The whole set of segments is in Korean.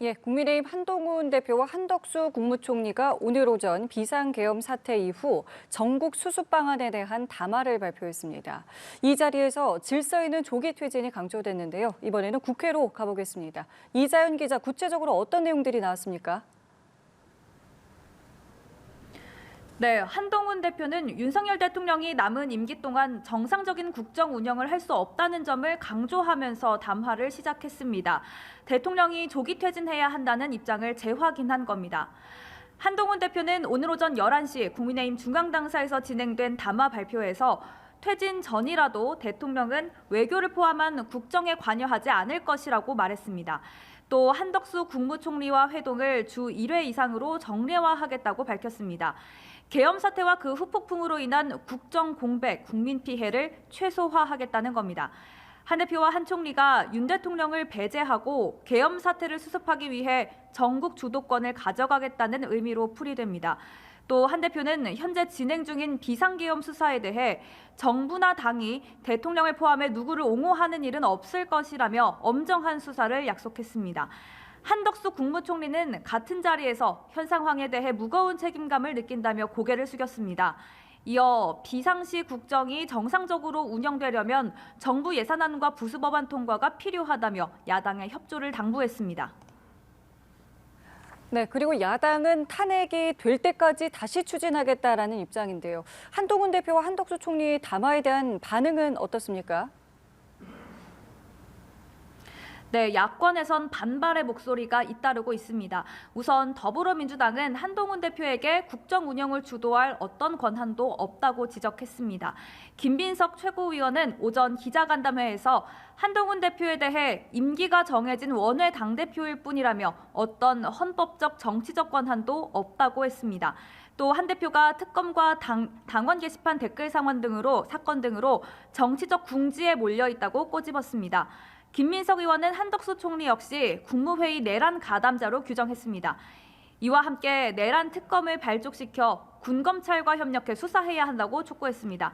예, 국민의힘 한동훈 대표와 한덕수 국무총리가 오늘 오전 비상계엄 사태 이후 전국 수습 방안에 대한 담화를 발표했습니다. 이 자리에서 질서 있는 조기 퇴진이 강조됐는데요. 이번에는 국회로 가보겠습니다. 이자연 기자, 구체적으로 어떤 내용들이 나왔습니까? 네, 한동훈 대표는 윤석열 대통령이 남은 임기 동안 정상적인 국정 운영을 할 수 없다는 점을 강조하면서 담화를 시작했습니다. 대통령이 조기 퇴진해야 한다는 입장을 재확인한 겁니다. 한동훈 대표는 오늘 오전 11시 국민의힘 중앙당사에서 진행된 담화 발표에서 퇴진 전이라도 대통령은 외교를 포함한 국정에 관여하지 않을 것이라고 말했습니다. 또 한덕수 국무총리와 회동을 주 1회 이상으로 정례화하겠다고 밝혔습니다. 계엄 사태와 그 후폭풍으로 인한 국정 공백, 국민 피해를 최소화하겠다는 겁니다. 한 대표와 한 총리가 윤 대통령을 배제하고 계엄 사태를 수습하기 위해 전국 주도권을 가져가겠다는 의미로 풀이됩니다. 또 한 대표는 현재 진행 중인 비상계엄 수사에 대해 정부나 당이 대통령을 포함해 누구를 옹호하는 일은 없을 것이라며 엄정한 수사를 약속했습니다. 한덕수 국무총리는 같은 자리에서 현 상황에 대해 무거운 책임감을 느낀다며 고개를 숙였습니다. 이어 비상시 국정이 정상적으로 운영되려면 정부 예산안과 부수법안 통과가 필요하다며 야당의 협조를 당부했습니다. 네, 그리고 야당은 탄핵이 될 때까지 다시 추진하겠다라는 입장인데요. 한동훈 대표와 한덕수 총리 담화에 대한 반응은 어떻습니까? 네, 야권에선 반발의 목소리가 잇따르고 있습니다. 우선 더불어민주당은 한동훈 대표에게 국정 운영을 주도할 어떤 권한도 없다고 지적했습니다. 김빈석 최고위원은 오전 기자간담회에서 한동훈 대표에 대해 임기가 정해진 원외 당대표일 뿐이라며 어떤 헌법적 정치적 권한도 없다고 했습니다. 또 한 대표가 특검과 당원 게시판 댓글 사건 등으로 정치적 궁지에 몰려 있다고 꼬집었습니다. 김민석 의원은 한덕수 총리 역시 국무회의 내란 가담자로 규정했습니다. 이와 함께 내란 특검을 발족시켜 군검찰과 협력해 수사해야 한다고 촉구했습니다.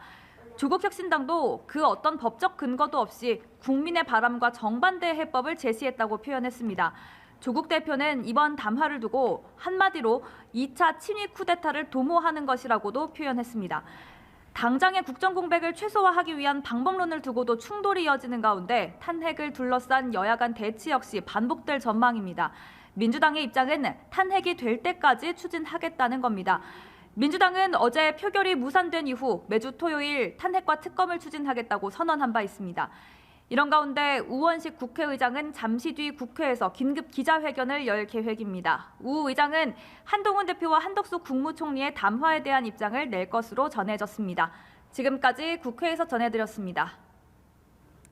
조국혁신당도 그 어떤 법적 근거도 없이 국민의 바람과 정반대 해법을 제시했다고 표현했습니다. 조국 대표는 이번 담화를 두고 한마디로 2차 친위 쿠데타를 도모하는 것이라고도 표현했습니다. 당장의 국정 공백을 최소화하기 위한 방법론을 두고도 충돌이 이어지는 가운데 탄핵을 둘러싼 여야 간 대치 역시 반복될 전망입니다. 민주당의 입장은 탄핵이 될 때까지 추진하겠다는 겁니다. 민주당은 어제 표결이 무산된 이후 매주 토요일 탄핵과 특검을 추진하겠다고 선언한 바 있습니다. 이런 가운데 우원식 국회의장은 잠시 뒤 국회에서 긴급 기자회견을 열 계획입니다. 우 의장은 한동훈 대표와 한덕수 국무총리의 담화에 대한 입장을 낼 것으로 전해졌습니다. 지금까지 국회에서 전해드렸습니다.